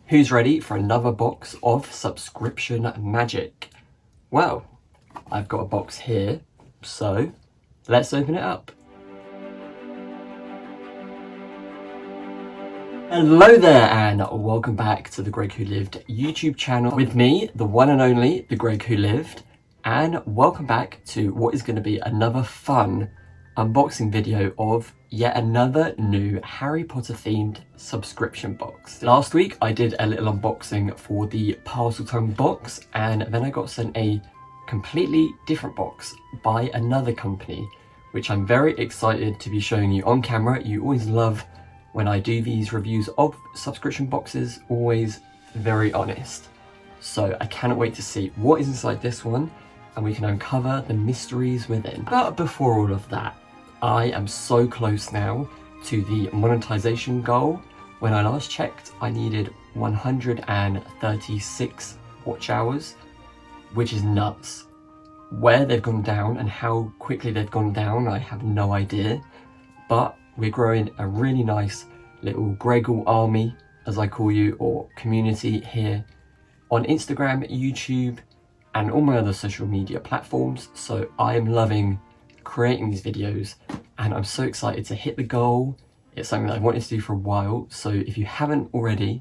Who's ready for another box of subscription magic? Well, I've got a box here, so let's open it up. Hello there and welcome back to the Greg Who Lived YouTube channel with me, the one and only The Greg Who Lived, and welcome back to what is going to be another fun unboxing video of yet another new Harry Potter themed subscription box. Last week I did a little unboxing for the Parseltongue box, and then I got sent a completely different box by another company, which I'm very excited to be showing you on camera. You always love when I do these reviews of subscription boxes, always very honest. So I cannot wait to see what is inside this one, and we can uncover the mysteries within. But before all of that, I am so close now to the monetization goal. When I last checked, I needed 136 watch hours, which is nuts. Where they've gone down and how quickly they've gone down, I have no idea. But we're growing a really nice little Greg-ghoul army, as I call you, or community here on Instagram, YouTube, and all my other social media platforms. So I am loving creating these videos and I'm so excited to hit the goal. It's something that I've wanted to do for a while, so if you haven't already,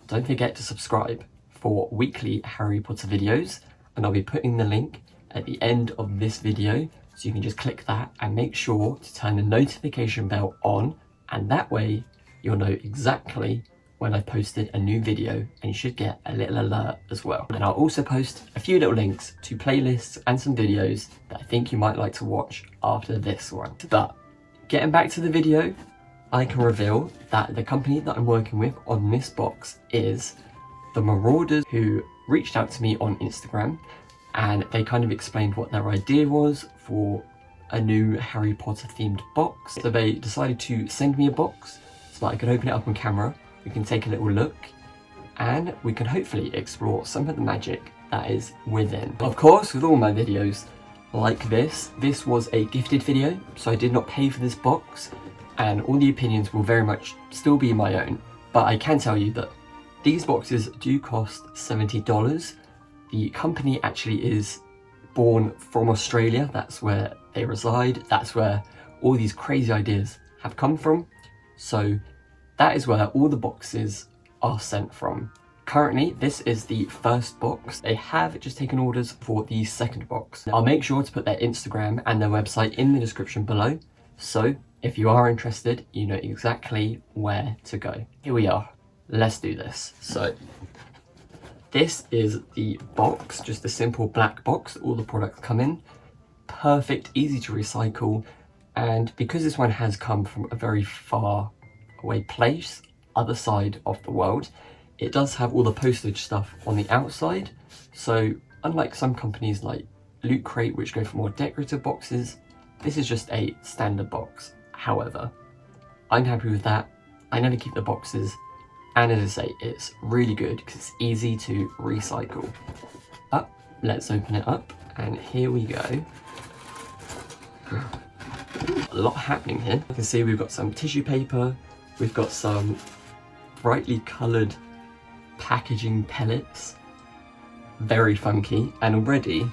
don't forget to subscribe for weekly Harry Potter videos, and I'll be putting the link at the end of this video, so you can just click that and make sure to turn the notification bell on, and that way you'll know exactly when I've posted a new video, and you should get a little alert as well. And I'll also post a few little links to playlists and some videos that I think you might like to watch after this one. But getting back to the video, I can reveal that the company that I'm working with on this box is the Marauders, who reached out to me on Instagram, and they kind of explained what their idea was for a new Harry Potter themed box. So they decided to send me a box so that I could open it up on camera. We can take a little look and we can hopefully explore some of the magic that is within. Of course, with all my videos like this was a gifted video, so I did not pay for this box, and all the opinions will very much still be my own. But I can tell you that these boxes do cost $70. The company actually is born from Australia. That's where they reside. That's where all these crazy ideas have come from. So that is where all the boxes are sent from. Currently, this is the first box. They have just taken orders for the second box. I'll make sure to put their Instagram and their website in the description below, so if you are interested, you know exactly where to go. Here we are. Let's do this. So this is the box, just a simple black box that all the products come in. Perfect, easy to recycle, and because this one has come from a very far away place, other side of the world, it does have all the postage stuff on the outside. So unlike some companies like Loot Crate, which go for more decorative boxes, this is just a standard box. However, I'm happy with that. I never keep the boxes, and as I say, it's really good because it's easy to recycle. But let's open it up, and here we go. A lot happening here. You can see we've got some tissue paper, we've got some brightly coloured packaging pellets, very funky, and already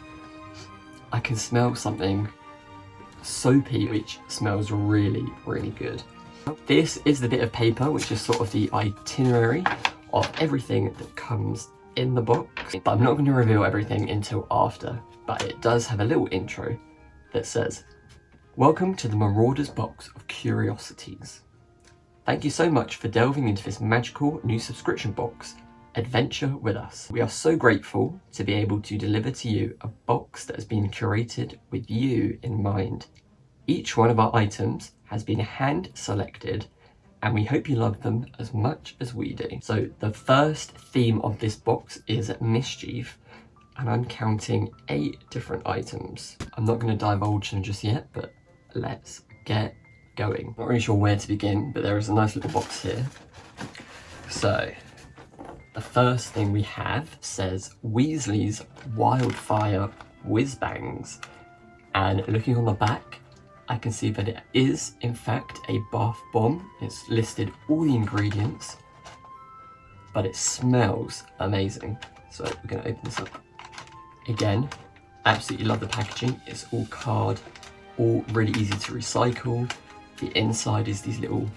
I can smell something soapy which smells really, really good. This is the bit of paper which is sort of the itinerary of everything that comes in the box, but I'm not going to reveal everything until after. But it does have a little intro that says, "Welcome to the Marauders Box of Curiosities. Thank you so much for delving into this magical new subscription box adventure with us. We are so grateful to be able to deliver to you a box that has been curated with you in mind. Each one of our items has been hand selected, and we hope you love them as much as we do." So the first theme of this box is mischief, and I'm counting 8 different items. I'm not going to divulge them just yet, but let's get going. Not really sure where to begin, but there is a nice little box here. So the first thing we have says Weasley's Wildfire Whiz-Bangs, and looking on the back, I can see that it is in fact a bath bomb. It's listed all the ingredients, but it smells amazing. So we're going to open this up. Again, absolutely love the packaging. It's all card, all really easy to recycle. The inside is these little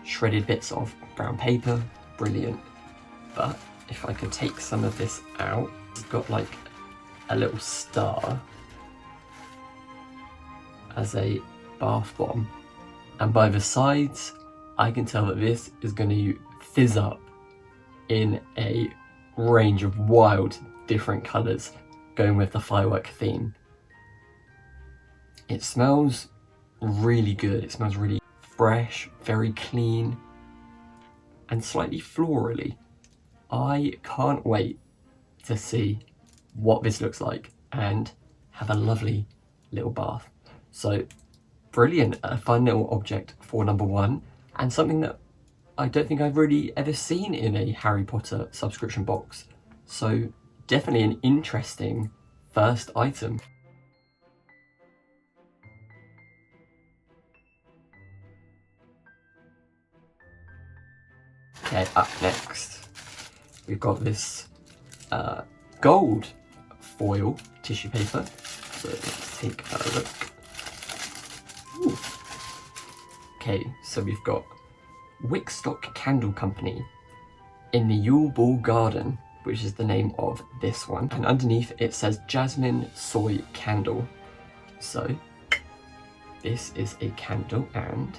shredded bits of brown paper, brilliant. But if I could take some of this out, it's got like a little star as a bath bomb, and by the sides I can tell that this is going to fizz up in a range of wild different colours going with the firework theme. It smells really good. It smells really fresh, very clean, and slightly florally. I can't wait to see what this looks like and have a lovely little bath. So brilliant, a fun little object for number one, and something that I don't think I've really ever seen in a Harry Potter subscription box. So definitely an interesting first item. Okay, up next, we've got this gold foil tissue paper. So let's take a look. Ooh. Okay, so we've got Wickstock Candle Company in the Yule Ball Garden, which is the name of this one. And underneath it says Jasmine Soy Candle. So this is a candle and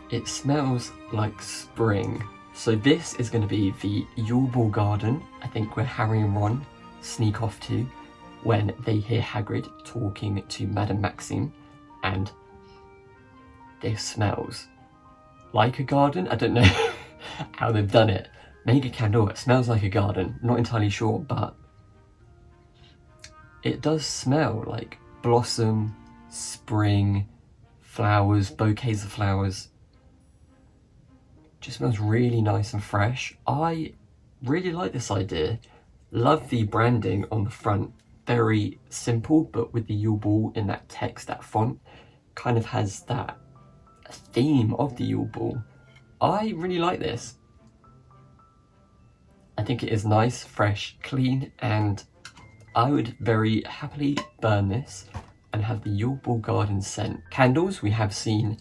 it smells like spring. So this is going to be the Yule Ball Garden, I think, where Harry and Ron sneak off to when they hear Hagrid talking to Madame Maxime, and this smells like a garden. I don't know how they've done it. Make a candle that smells like a garden. Not entirely sure, but it does smell like blossom, spring, flowers, bouquets of flowers. Just smells really nice and fresh. I really like this idea. Love the branding on the front. Very simple, but with the Yule Ball in that text, that font, kind of has that theme of the Yule Ball. I really like this. I think it is nice, fresh, clean, and I would very happily burn this and have the Yule Ball Garden scent. Candles, we have seen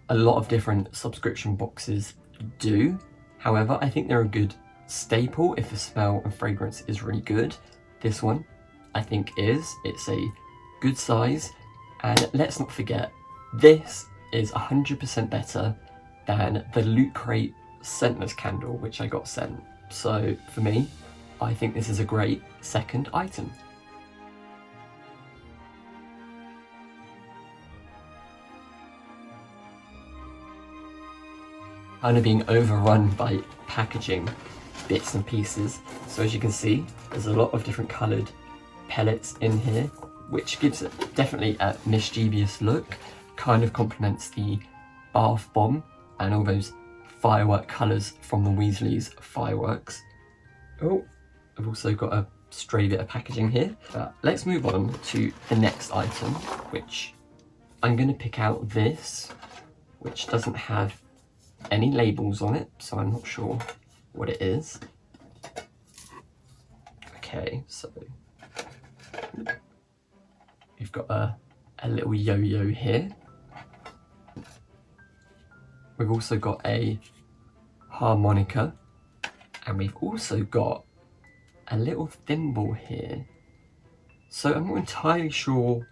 a lot of different subscription boxes do. However, I think they're a good staple if the smell and fragrance is really good. This one, I think it's a good size, and let's not forget, this is 100% better than the Loot Crate scentless candle, which I got sent. So for me, I think this is a great second item. Kind of being overrun by packaging bits and pieces. So as you can see, there's a lot of different coloured pellets in here, which gives it definitely a mischievous look. Kind of complements the bath bomb and all those firework colours from the Weasleys fireworks. Oh, I've also got a stray bit of packaging here. But let's move on to the next item, which I'm going to pick out this, which doesn't have any labels on it, so I'm not sure what it is. Okay, so we've got a little yo-yo here. We've also got a harmonica, and we've also got a little thimble here. So I'm not entirely sure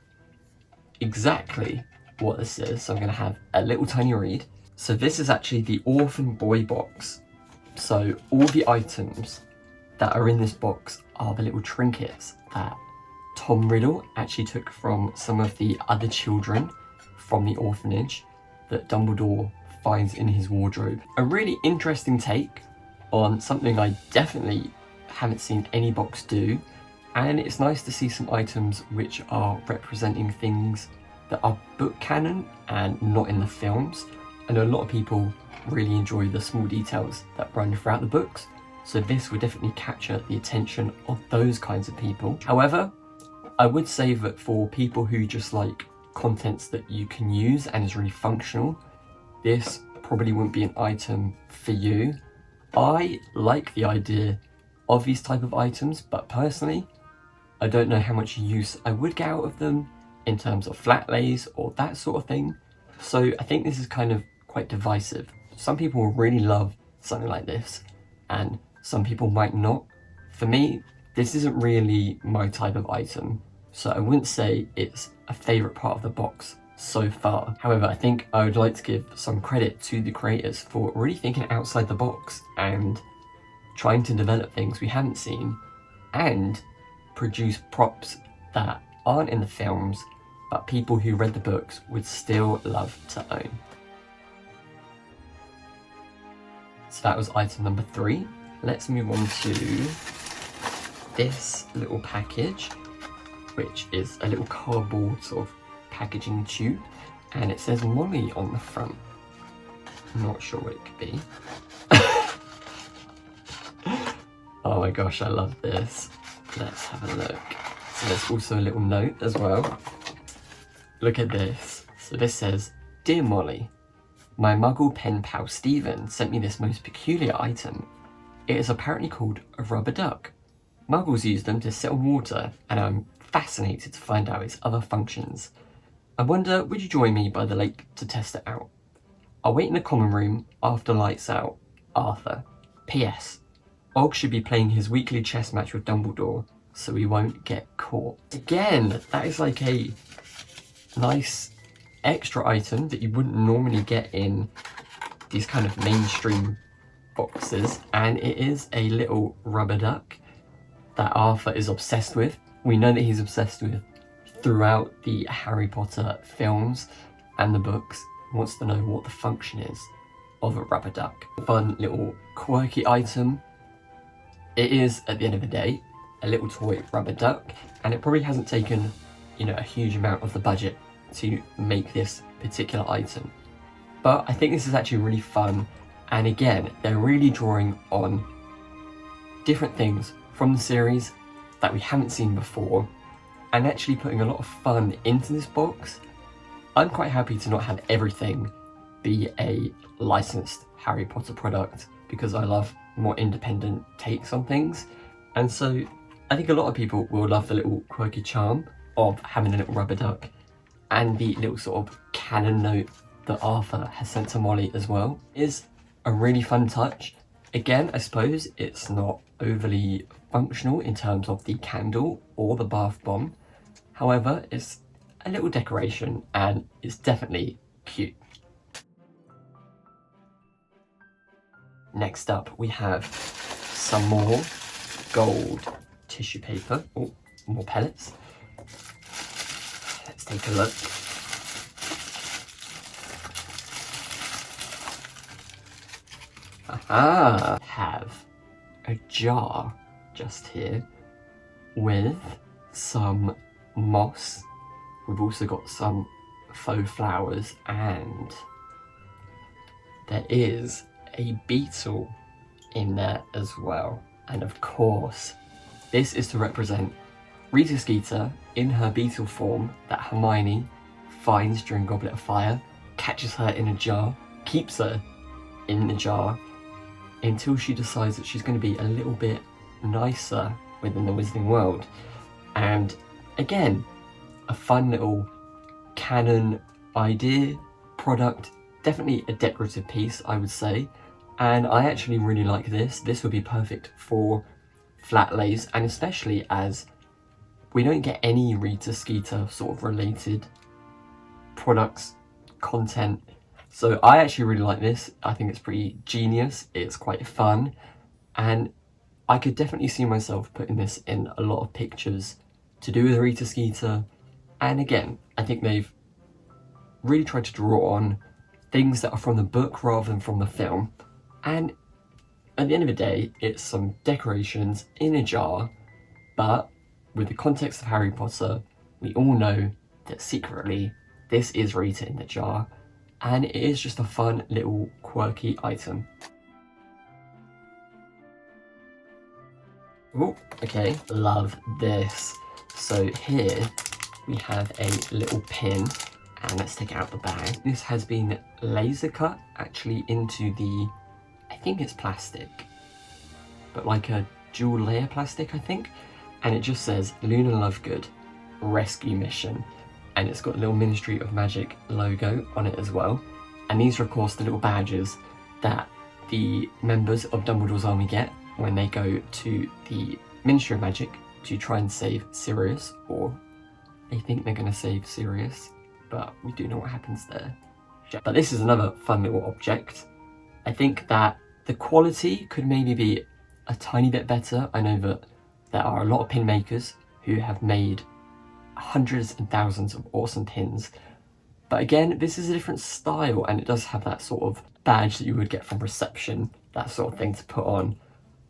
exactly what this is, so I'm going to have a little tiny read. So this is actually the Orphan Boy box. So all the items that are in this box are the little trinkets that Tom Riddle actually took from some of the other children from the orphanage that Dumbledore finds in his wardrobe. A really interesting take on something I definitely haven't seen any box do, and it's nice to see some items which are representing things that are book canon and not in the films. I know a lot of people really enjoy the small details that run throughout the books, so this would definitely capture the attention of those kinds of people. However, I would say that for people who just like contents that you can use and is really functional, this probably wouldn't be an item for you. I like the idea of these type of items, but personally, I don't know how much use I would get out of them in terms of flat lays or that sort of thing. So I think this is kind of quite divisive. Some people will really love something like this, and some people might not. For me, this isn't really my type of item, so I wouldn't say it's a favourite part of the box so far. However, I think I would like to give some credit to the creators for really thinking outside the box and trying to develop things we haven't seen and produce props that aren't in the films but people who read the books would still love to own. So that was item number 3. Let's move on to this little package, which is a little cardboard sort of packaging tube, and it says Molly on the front. I'm not sure what it could be. Oh my gosh, I love this. Let's have a look. So there's also a little note as well. Look at this. So this says, "Dear Molly, my muggle pen pal Stephen sent me this most peculiar item. It is apparently called a rubber duck. Muggles use them to sit on water, and I'm fascinated to find out its other functions. I wonder, would you join me by the lake to test it out? I'll wait in the common room after lights out. Arthur. P.S. Og should be playing his weekly chess match with Dumbledore, so we won't get caught." Again, that is like a nice extra item that you wouldn't normally get in these kind of mainstream boxes, and it is a little rubber duck that Arthur is obsessed with. We know that he's obsessed with throughout the Harry Potter films and the books. He wants to know what the function is of a rubber duck. Fun little quirky item. It is, at the end of the day, a little toy rubber duck, and it probably hasn't taken, a huge amount of the budget to make this particular item. But I think this is actually really fun, and again, they're really drawing on different things from the series that we haven't seen before, and actually putting a lot of fun into this box. I'm quite happy to not have everything be a licensed Harry Potter product, because I love more independent takes on things, and so I think a lot of people will love the little quirky charm of having a little rubber duck, and the little sort of canon note that Arthur has sent to Molly as well is a really fun touch. Again, I suppose it's not overly functional in terms of the candle or the bath bomb. However, it's a little decoration and it's definitely cute. Next up, we have some more gold tissue paper. Oh, more pellets. Let's take a look. Aha! Have a jar just here with some moss. We've also got some faux flowers, and there is a beetle in there as well. And of course, this is to represent Rita Skeeter in her beetle form that Hermione finds during Goblet of Fire, catches her in a jar, keeps her in the jar until she decides that she's going to be a little bit nicer within the Wizarding World. And again, a fun little canon idea, product, definitely a decorative piece, I would say. And I actually really like this. This would be perfect for flat lays, and especially as we don't get any Rita Skeeter sort of related products, content. So I actually really like this. I think it's pretty genius. It's quite fun, and I could definitely see myself putting this in a lot of pictures to do with Rita Skeeter. And again, I think they've really tried to draw on things that are from the book rather than from the film. And at the end of the day, it's some decorations in a jar, but with the context of Harry Potter, we all know that secretly this is Rita in the jar, and it is just a fun little quirky item. Oh, okay, love this. So here we have a little pin, And let's take it out the bag. This has been laser cut actually into the, I think it's plastic, but like a dual layer plastic, I think. And it just says Luna Lovegood Rescue Mission. And it's got a little Ministry of Magic logo on it as well. And these are of course the little badges that the members of Dumbledore's army get when they go to the Ministry of Magic to try and save Sirius, or they think they're going to save Sirius, but we do know what happens there. But this is another fun little object. I think that the quality could maybe be a tiny bit better. I know that there are a lot of pin makers who have made hundreds and thousands of awesome pins. But again, this is a different style, and it does have that sort of badge that you would get from reception, that sort of thing to put on.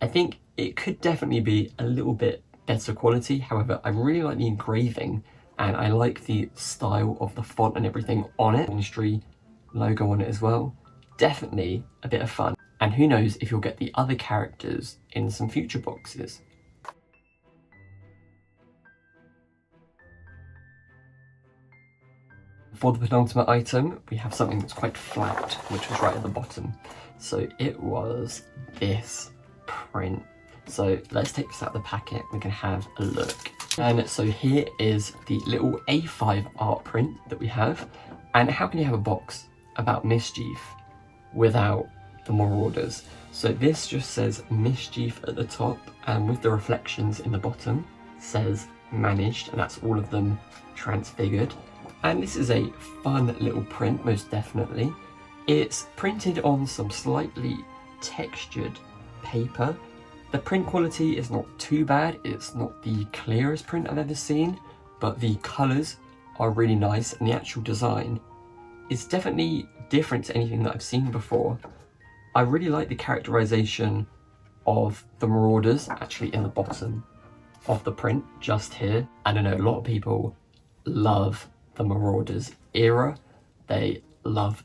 I think it could definitely be a little bit better quality. However, I really like the engraving, and I like the style of the font and everything on it. Ministry logo on it as well. Definitely a bit of fun. And who knows if you'll get the other characters in some future boxes. For the penultimate item, we have something that's quite flat, which was right at the bottom. So it was this print. So let's take this out of the packet, we can have a look. And so here is the little A5 art print that we have. And how can you have a box about mischief without the Marauders? So this just says mischief at the top, and with the reflections in the bottom says managed, and that's all of them transfigured. And this is a fun little print, most definitely. It's printed on some slightly textured paper. The print quality is not too bad. It's not the clearest print I've ever seen, but the colours are really nice, and the actual design is definitely different to anything that I've seen before. I really like the characterization of the Marauders actually in the bottom of the print, just here. I don't know, a lot of people love the Marauders era. They love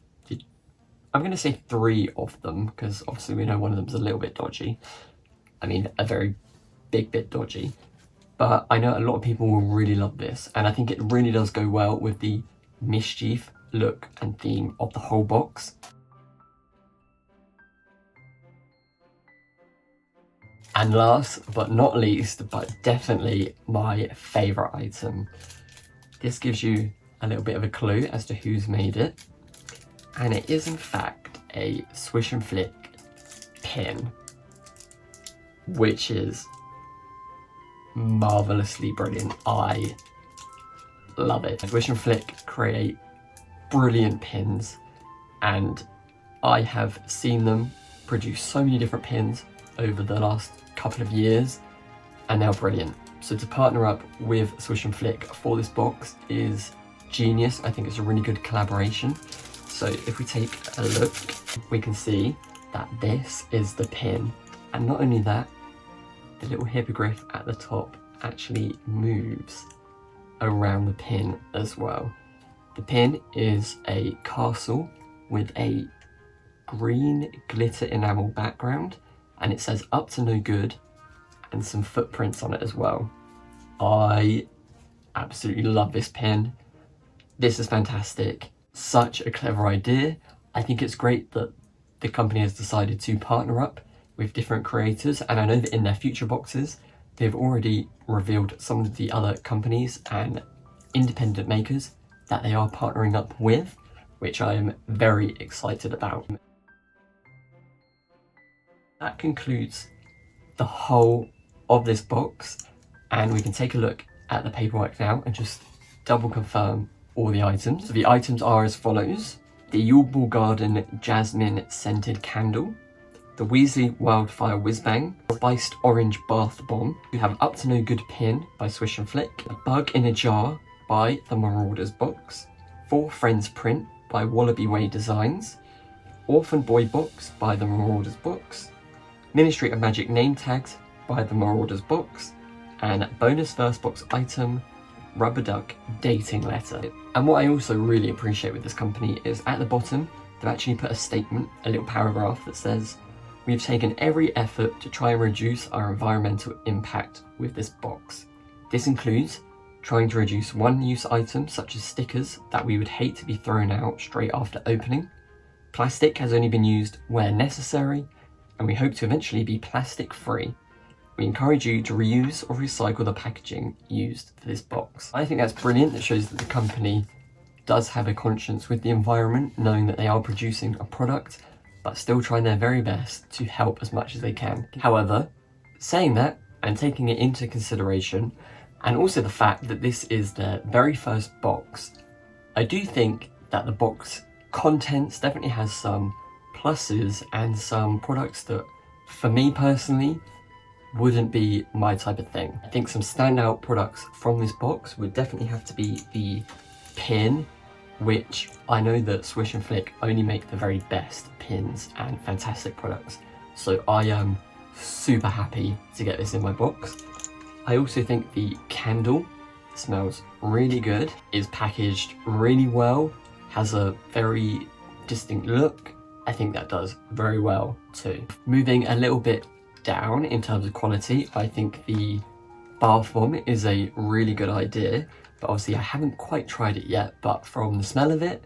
I'm going to say 3 of them, because obviously we know one of them's a little bit dodgy. I mean, a very big bit dodgy. But I know a lot of people will really love this, and I think it really does go well with the mischief look and theme of the whole box. And last but not least, but definitely my favourite item. This gives you a little bit of a clue as to who's made it. And it is in fact a Swish and Flick pin, which is marvellously brilliant. I love it. Swish and Flick create brilliant pins, and I have seen them produce so many different pins over the last couple of years, and they're brilliant. So to partner up with Swish and Flick for this box is genius. I think it's a really good collaboration. So if we take a look, we can see that this is the pin. And not only that, the little hippogriff at the top actually moves around the pin as well. The pin is a castle with a green glitter enamel background, and it says up to no good and some footprints on it as well. I absolutely love this pin. This is fantastic. Such a clever idea. I think it's great that the company has decided to partner up with different creators, and I know that in their future boxes they've already revealed some of the other companies and independent makers that they are partnering up with, which I am very excited about. That concludes the whole of this box, and we can take a look at the paperwork now and just double confirm all the items. So the items are as follows: the Yuleball Garden Jasmine Scented Candle, the Weasley Wildfire Whizbang, Spiced Orange Bath Bomb, we have Up to No Good Pin by Swish and Flick, A Bug in a Jar by the Marauders Box, Four Friends Print by Wallaby Way Designs, Orphan Boy Box by the Marauders Box, Ministry of Magic Name Tags by the Marauders Box, and bonus first box item, Rubber Duck Dating Letter. And what I also really appreciate with this company is at the bottom they've actually put a statement, a little paragraph that says, "We've taken every effort to try and reduce our environmental impact with this box. This includes trying to reduce one-use items such as stickers that we would hate to be thrown out straight after opening. Plastic has only been used where necessary, and we hope to eventually be plastic-free. We encourage you to reuse or recycle the packaging used for this box. I think that's brilliant. It shows that the company does have a conscience with the environment, knowing that they are producing a product, but still trying their very best to help as much as they can. However, saying that and taking it into consideration, and also the fact that this is their very first box, I do think that the box contents definitely has some pluses and some products that, for me personally, wouldn't be my type of thing. I think some standout products from this box would definitely have to be the pin, which I know that Swish and Flick only make the very best pins and fantastic products. So I am super happy to get this in my box. I also think the candle smells really good, is packaged really well, has a very distinct look. I think that does very well too. Moving a little bit down in terms of quality, I think the bath bomb is a really good idea, but obviously I haven't quite tried it yet, but from the smell of it,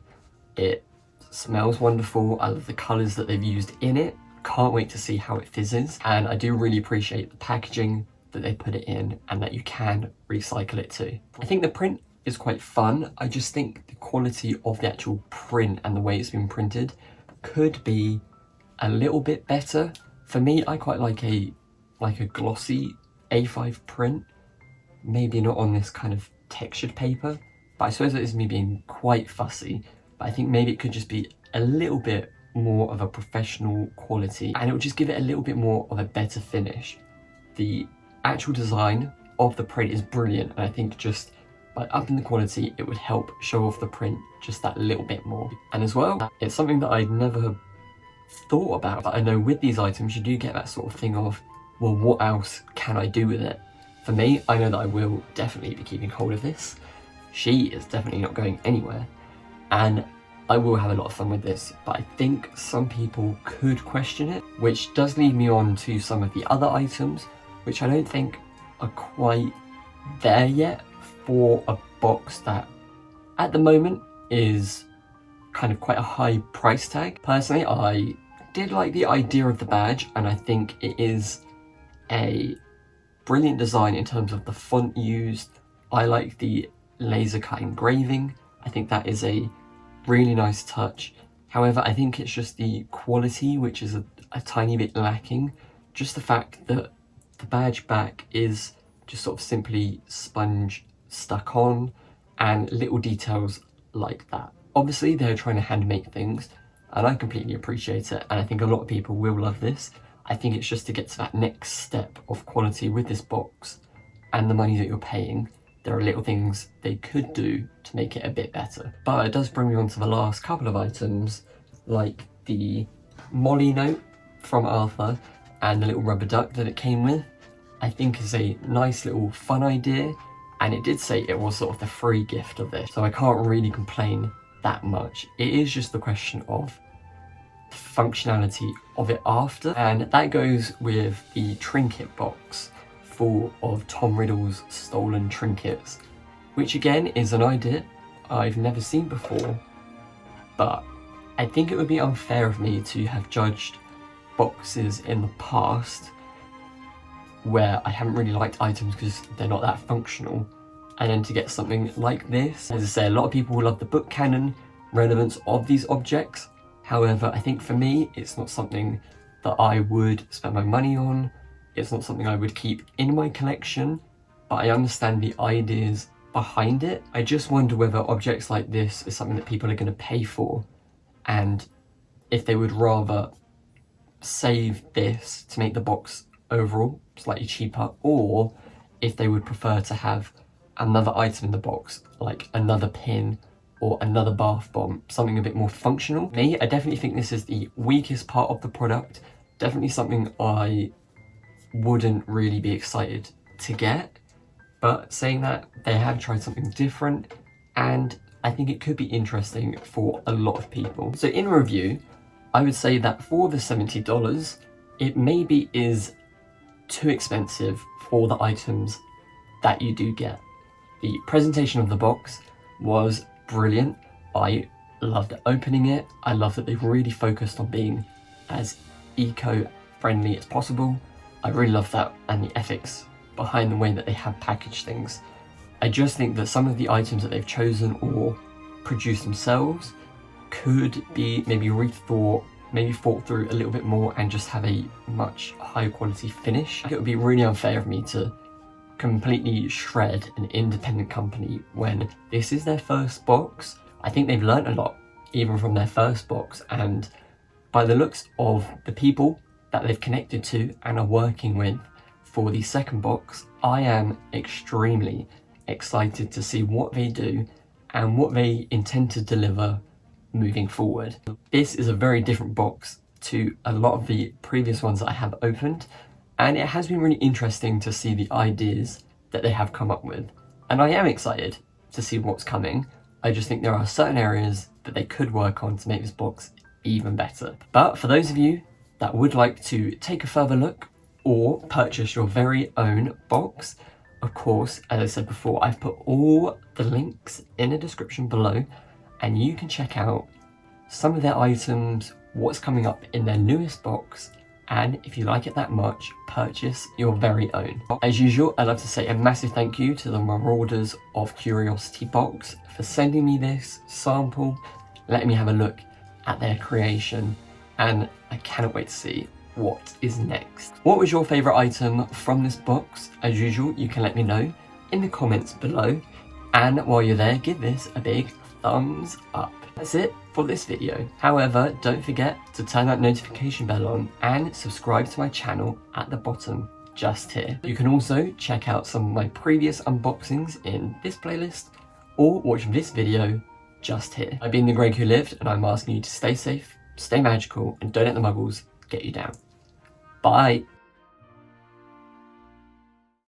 it smells wonderful. I love the colours that they've used in it. Can't wait to see how it fizzes, and I do really appreciate the packaging that they put it in and that you can recycle it too. I think the print is quite fun. I just think the quality of the actual print and the way it's been printed could be a little bit better. For me, I quite like a glossy A5 print, maybe not on this kind of textured paper, but I suppose that is me being quite fussy, but I think maybe it could just be a little bit more of a professional quality, and it would just give it a little bit more of a better finish. The actual design of the print is brilliant, and I think just by upping the quality, it would help show off the print just that little bit more. And as well, it's something that I'd never thought about, but I know with these items you do get that sort of thing of, well, what else can I do with it? For me, I know that I will definitely be keeping hold of this. She is definitely not going anywhere, and I will have a lot of fun with this, but I think some people could question it, which does lead me on to some of the other items, which I don't think are quite there yet for a box that at the moment is kind of quite a high price tag. Personally, I did like the idea of the badge, and I think it is a brilliant design in terms of the font used. I like the laser cut engraving. I think that is a really nice touch. However, I think it's just the quality which is a tiny bit lacking. Just the fact that the badge back is just sort of simply sponge stuck on, and little details like that. Obviously, they're trying to hand make things, and I completely appreciate it, and I think a lot of people will love this. I think it's just to get to that next step of quality with this box and the money that you're paying. There are little things they could do to make it a bit better. But it does bring me on to the last couple of items, like the Molly note from Arthur and the little rubber duck that it came with. I think is a nice little fun idea, and it did say it was sort of the free gift of this, so I can't really complain that much. It is just the question of the functionality of it after, and that goes with the trinket box full of Tom Riddle's stolen trinkets, which again is an idea I've never seen before, but I think it would be unfair of me to have judged boxes in the past where I haven't really liked items because they're not that functional, and then to get something like this. As I say, a lot of people will love the book canon relevance of these objects. However, I think for me, it's not something that I would spend my money on. It's not something I would keep in my collection, but I understand the ideas behind it. I just wonder whether objects like this is something that people are going to pay for, and if they would rather save this to make the box overall slightly cheaper, or if they would prefer to have another item in the box, like another pin or another bath bomb, something a bit more functional. Me, I definitely think this is the weakest part of the product, definitely something I wouldn't really be excited to get, but saying that, they have tried something different, and I think it could be interesting for a lot of people. So in review, I would say that for the $70, it maybe is too expensive for the items that you do get. The presentation of the box was brilliant. I loved opening it. I love that they've really focused on being as eco-friendly as possible. I really love that, and the ethics behind the way that they have packaged things. I just think that some of the items that they've chosen or produced themselves could be maybe rethought, maybe thought through a little bit more, and just have a much higher quality finish. It would be really unfair of me to completely shred an independent company when this is their first box. I think they've learned a lot even from their first box, and by the looks of the people that they've connected to and are working with for the second box, I am extremely excited to see what they do and what they intend to deliver moving forward. This is a very different box to a lot of the previous ones that I have opened, and it has been really interesting to see the ideas that they have come up with, and I am excited to see what's coming. I just think there are certain areas that they could work on to make this box even better. But for those of you that would like to take a further look or purchase your very own box, of course, as I said before, I've put all the links in the description below, and you can check out some of their items, what's coming up in their newest box, and if you like it that much, purchase your very own. As usual, I'd love to say a massive thank you to the Marauders of Curiosity box for sending me this sample, letting me have a look at their creation, and I cannot wait to see what is next. What was your favourite item from this box? As usual, you can let me know in the comments below, and while you're there, give this a big thumbs up. That's it for this video. However, don't forget to turn that notification bell on and subscribe to my channel at the bottom just here. You can also check out some of my previous unboxings in this playlist or watch this video just here. I've been the Greg who lived, and I'm asking you to stay safe, stay magical, and don't let the muggles get you down. Bye.